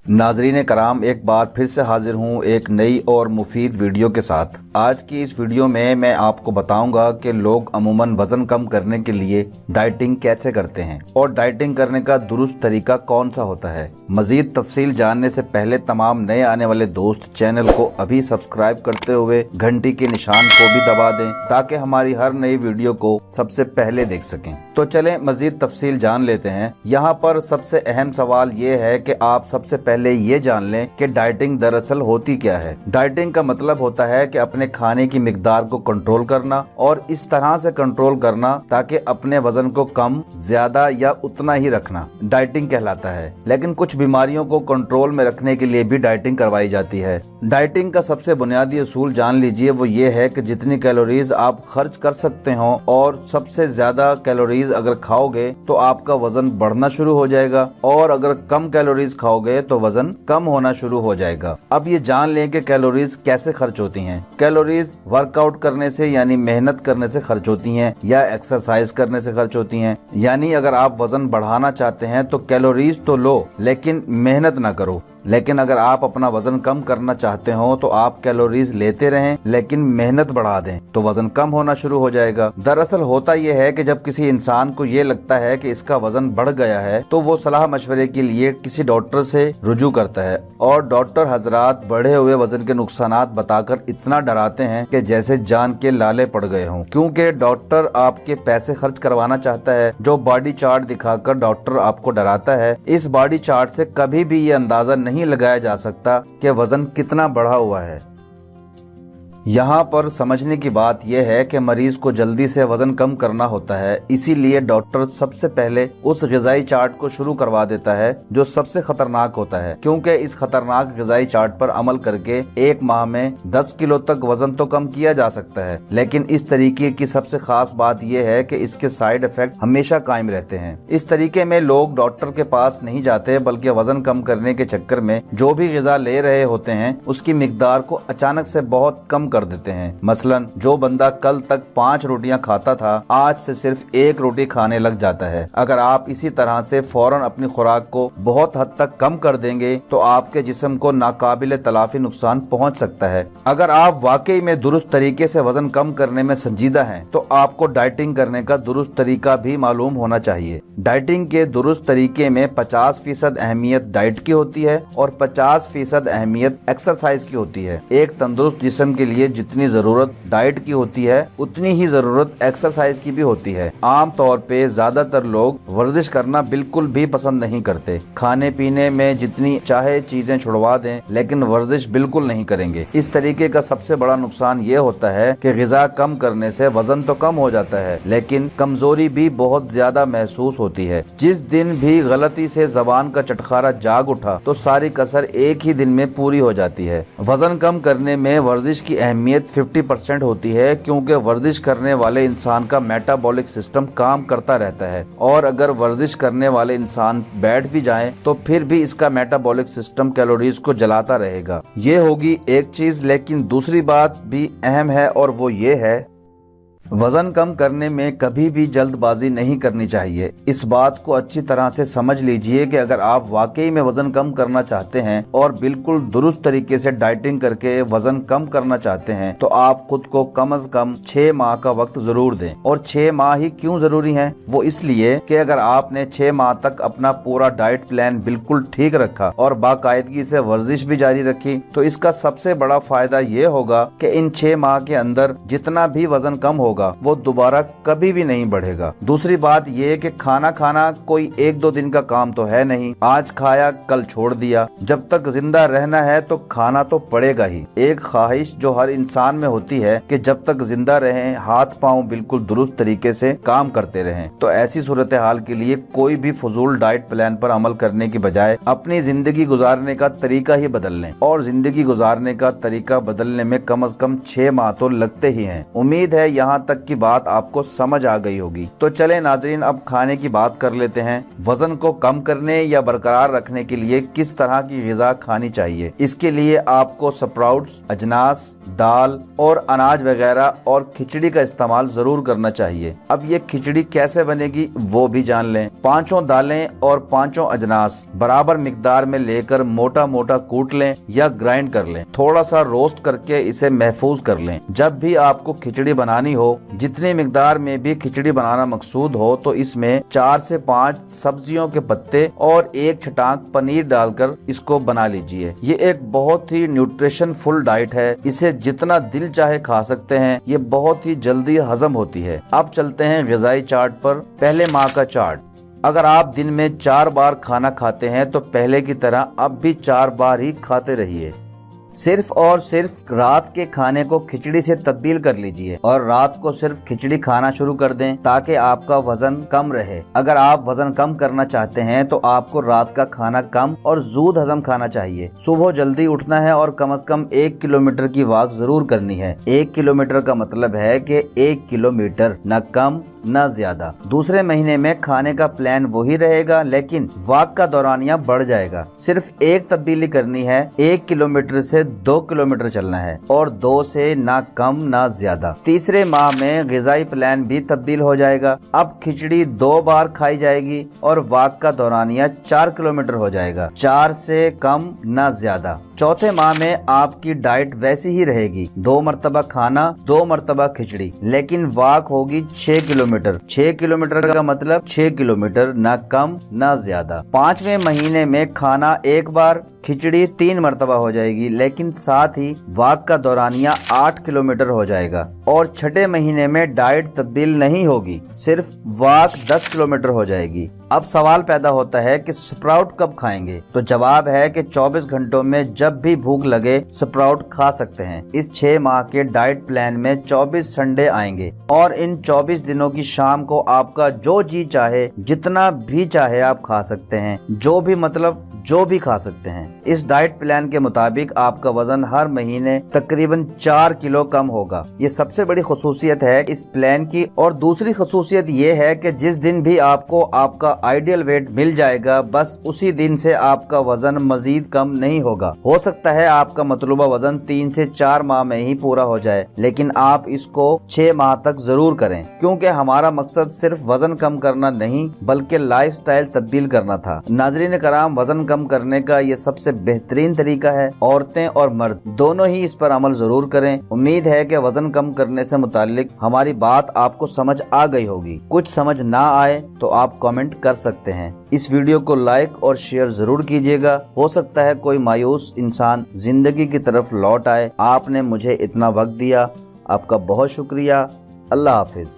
नाजरीन कराम, एक बार फिर से हाजिर हूँ एक नई और मुफीद वीडियो के साथ। आज की इस वीडियो में मैं आपको बताऊंगा कि लोग अमूमन वजन कम करने के लिए डाइटिंग कैसे करते हैं और डाइटिंग करने का दुरुस्त तरीका कौन सा होता है। मजीद तफसील जानने से पहले तमाम नए आने वाले दोस्त चैनल को अभी सब्सक्राइब करते हुए घंटी के निशान को भी दबा दें ताकि हमारी हर नई वीडियो को सबसे पहले देख सकें। तो चलें मजीद तफसील जान लेते हैं। यहाँ पर सबसे अहम सवाल ये है कि आप सबसे पहले ये जान लें कि डाइटिंग दरअसल होती क्या है। डाइटिंग का मतलब होता है कि अपने खाने की मिकदार को कंट्रोल करना और इस तरह से कंट्रोल करना ताकि अपने वजन को कम, ज्यादा या उतना ही रखना डाइटिंग कहलाता है। लेकिन कुछ बीमारियों को कंट्रोल में रखने के लिए भी डाइटिंग करवाई जाती है। डाइटिंग का सबसे बुनियादी असूल जान लीजिए, वो ये है कि जितनी कैलोरीज आप खर्च कर सकते हो और सबसे ज्यादा कैलोरीज अगर खाओगे तो आपका वजन बढ़ना शुरू हो जाएगा और अगर कम कैलोरीज खाओगे तो वजन कम होना शुरू हो जाएगा। अब ये जान लें कि कैलोरीज कैसे खर्च होती हैं। कैलोरीज वर्कआउट करने से यानी मेहनत करने से खर्च होती हैं या एक्सरसाइज करने से खर्च होती हैं। यानी अगर आप वजन बढ़ाना चाहते हैं तो कैलोरीज तो लो लेकिन मेहनत ना करो। लेकिन अगर आप अपना वजन कम करना चाहते हो तो आप कैलोरीज लेते रहें लेकिन मेहनत बढ़ा दें तो वजन कम होना शुरू हो जाएगा। दरअसल होता यह है कि जब किसी इंसान को ये लगता है कि इसका वजन बढ़ गया है तो वो सलाह मशवरे के लिए किसी डॉक्टर से रुजू करता है और डॉक्टर हजरात बढ़े हुए वजन के नुकसानात बताकर इतना डराते हैं कि जैसे जान के लाले पड़ गए हों, क्योंकि डॉक्टर आपके पैसे खर्च करवाना चाहता है। जो बॉडी चार्ट दिखाकर डॉक्टर आपको डराता है, इस बॉडी चार्ट से कभी भी ये अंदाजा नहीं लगाया जा सकता कि वजन कितना बढ़ा हुआ है। यहाँ पर समझने की बात यह है कि मरीज को जल्दी से वजन कम करना होता है, इसीलिए डॉक्टर सबसे पहले उस ग़िज़ाई चार्ट को शुरू करवा देता है जो सबसे खतरनाक होता है, क्योंकि इस खतरनाक ग़िज़ाई चार्ट पर अमल करके एक माह में 10 किलो तक वजन तो कम किया जा सकता है। लेकिन इस तरीके की सबसे खास बात यह है कि इसके साइड इफेक्ट हमेशा कायम रहते हैं। इस तरीके में लोग डॉक्टर के पास नहीं जाते बल्कि वजन कम करने के चक्कर में जो भी ग़िज़ा ले रहे होते हैं उसकी मिकदार को अचानक से बहुत कम कर देते हैं। मसलन जो बंदा कल तक 5 रोटियां खाता था आज से सिर्फ 1 रोटी खाने लग जाता है। अगर आप इसी तरह से फौरन अपनी खुराक को बहुत हद तक कम कर देंगे तो आपके जिस्म को नाकाबिले तलाफी नुकसान पहुंच सकता है। अगर आप वाकई में दुरुस्त तरीके से वजन कम करने में संजीदा हैं तो आपको डाइटिंग करने का दुरुस्त तरीका भी मालूम होना चाहिए। डाइटिंग के दुरुस्त तरीके में 50% अहमियत डाइट की होती है और 50% अहमियत एक्सरसाइज की होती है। एक तंदुरुस्त जिस्म के लिए जितनी जरूरत डाइट की होती है उतनी ही जरूरत एक्सरसाइज की भी होती है। आम तौर पे ज्यादातर लोग वर्जिश करना बिल्कुल भी पसंद नहीं करते। खाने पीने में जितनी चाहे चीजें छुड़वा दें लेकिन वर्जिश बिल्कुल नहीं करेंगे। इस तरीके का सबसे बड़ा नुकसान ये होता है कि ग़िज़ा कम करने से वजन तो कम हो जाता है लेकिन कमजोरी भी बहुत ज्यादा महसूस होती है। जिस दिन भी गलती से जबान का चटखारा जाग उठा तो सारी कसर एक ही दिन में पूरी हो जाती है। वजन कम करने में वर्जिश की अहमियत 50% होती है, क्योंकि वर्जिश करने वाले इंसान का मेटाबॉलिक सिस्टम काम करता रहता है और अगर वर्जिश करने वाले इंसान बैठ भी जाएं तो फिर भी इसका मेटाबॉलिक सिस्टम कैलोरीज को जलाता रहेगा। ये होगी एक चीज। लेकिन दूसरी बात भी अहम है और वो ये है वजन कम करने में कभी भी जल्दबाजी नहीं करनी चाहिए। इस बात को अच्छी तरह से समझ लीजिए कि अगर आप वाकई में वजन कम करना चाहते हैं और बिल्कुल दुरुस्त तरीके से डाइटिंग करके वजन कम करना चाहते हैं तो आप खुद को कम से कम 6 माह का वक्त जरूर दें। और 6 माह ही क्यों जरूरी है? वो इसलिए कि अगर आपने 6 माह तक अपना पूरा डाइट प्लान बिल्कुल ठीक रखा और बाकायदगी से वर्जिश भी जारी रखी तो इसका सबसे बड़ा फायदा ये होगा कि इन 6 माह के अंदर जितना भी वजन कम होगा वो दोबारा कभी भी नहीं बढ़ेगा। दूसरी बात ये कि खाना खाना कोई 1-2 दिन का काम तो है नहीं। आज खाया कल छोड़ दिया। जब तक जिंदा रहना है तो खाना तो पड़ेगा ही। एक ख्वाहिश जो हर इंसान में होती है कि जब तक जिंदा रहें हाथ पांव बिल्कुल दुरुस्त तरीके से काम करते रहें। तो ऐसी सूरत हाल के लिए कोई भी फजूल डाइट प्लान पर अमल करने की बजाय अपनी जिंदगी गुजारने का तरीका ही बदल लें। और जिंदगी गुजारने का तरीका बदलने में कम से कम 6 माह तो लगते ही हैं। उम्मीद है यहाँ तक की बात आपको समझ आ गई होगी। तो चले नाज़रीन, अब खाने की बात कर लेते हैं। वजन को कम करने या बरकरार रखने के लिए किस तरह की ग़िज़ा खानी चाहिए। इसके लिए आपको स्प्राउट्स, अजनास, दाल और अनाज वगैरह और खिचड़ी का इस्तेमाल जरूर करना चाहिए। अब ये खिचड़ी कैसे बनेगी वो भी जान लें। 5 दालें और 5 अजनास बराबर मिकदार में लेकर मोटा मोटा कूट लें या ग्राइंड कर लें। थोड़ा सा रोस्ट करके इसे महफूज कर लें। जब भी आपको खिचड़ी बनानी हो, जितनी मिकदार में भी खिचड़ी बनाना मकसूद हो, तो इसमें 4 से 5 सब्जियों के पत्ते और 1 छटाक पनीर डालकर इसको बना लीजिए। ये एक बहुत ही न्यूट्रिशन फुल डाइट है। इसे जितना दिल चाहे खा सकते हैं। ये बहुत ही जल्दी हजम होती है। अब चलते हैं ग़िज़ाई चार्ट पर। पहले माह का चार्ट। अगर आप दिन में 4 बार खाना खाते हैं तो पहले की तरह अब भी 4 बार ही खाते रहिए। सिर्फ और सिर्फ रात के खाने को खिचड़ी से तब्दील कर लीजिए और रात को सिर्फ खिचड़ी खाना शुरू कर दें ताकि आपका वजन कम रहे। अगर आप वजन कम करना चाहते हैं तो आपको रात का खाना कम और जूद हजम खाना चाहिए। सुबह जल्दी उठना है और कम से कम 1 किलोमीटर की वॉक जरूर करनी है। 1 किलोमीटर का मतलब है कि 1 किलोमीटर, न कम न ज्यादा। दूसरे महीने में खाने का प्लान वही रहेगा, लेकिन वॉक का दौरानिया बढ़ जाएगा। सिर्फ एक तब्दीली करनी है, 1 किलोमीटर से 2 किलोमीटर चलना है और 2 से ना कम ना ज्यादा। तीसरे माह में ग़िज़ाई प्लान भी तब्दील हो जाएगा। अब खिचड़ी 2 बार खाई जाएगी और वॉक का दौरानिया 4 किलोमीटर हो जाएगा, 4 से कम ना ज्यादा। चौथे माह में आपकी डाइट वैसी ही रहेगी, 2 मरतबा खाना, 2 मरतबा खिचड़ी, लेकिन वॉक होगी 6 किलोमीटर। 6 किलोमीटर का मतलब 6 किलोमीटर, ना कम ना ज्यादा। 5वें महीने में खाना 1 बार, खिचड़ी 3 मरतबा हो जाएगी, लेकिन साथ ही वॉक का दौरानिया 8 किलोमीटर हो जाएगा। और 6ठे महीने में डाइट तब्दील नहीं होगी, सिर्फ वॉक 10 किलोमीटर हो जाएगी। अब सवाल पैदा होता है कि स्प्राउट कब खाएंगे? तो जवाब है कि 24 घंटों में जब भी भूख लगे स्प्राउट खा सकते हैं। इस 6 माह के डाइट प्लान में 24 संडे आएंगे और इन 24 दिनों की शाम को आपका जो जी चाहे, जितना भी चाहे आप खा सकते हैं। जो भी खा सकते हैं। इस डाइट प्लान के मुताबिक आपका वजन हर महीने तकरीबन 4 किलो कम होगा। ये सबसे बड़ी खुसूसियत है इस प्लान की। और दूसरी खुसूसियत ये है कि जिस दिन भी आपको आपका आइडियल वेट मिल जाएगा, बस उसी दिन से आपका वजन मजीद कम नहीं होगा। हो सकता है आपका मतलूबा वजन 3 से 4 माह में ही पूरा हो जाए, लेकिन आप इसको 6 माह तक जरूर करें, क्योंकि हमारा मकसद सिर्फ वजन कम करना नहीं बल्कि लाइफस्टाइल तब्दील करना था। नाज़रीन कराम, वजन कम करने का ये सबसे बेहतरीन तरीका है। औरतें और मर्द दोनों ही इस पर अमल जरूर करें। उम्मीद है कि वजन कम करने से मुतालिक हमारी बात आपको समझ आ गई होगी। कुछ समझ ना आए तो आप कमेंट कर सकते हैं। इस वीडियो को लाइक और शेयर जरूर कीजिएगा। हो सकता है कोई मायूस इंसान जिंदगी की तरफ लौट आए। आपने मुझे इतना वक्त दिया, आपका बहुत शुक्रिया। अल्लाह हाफिज।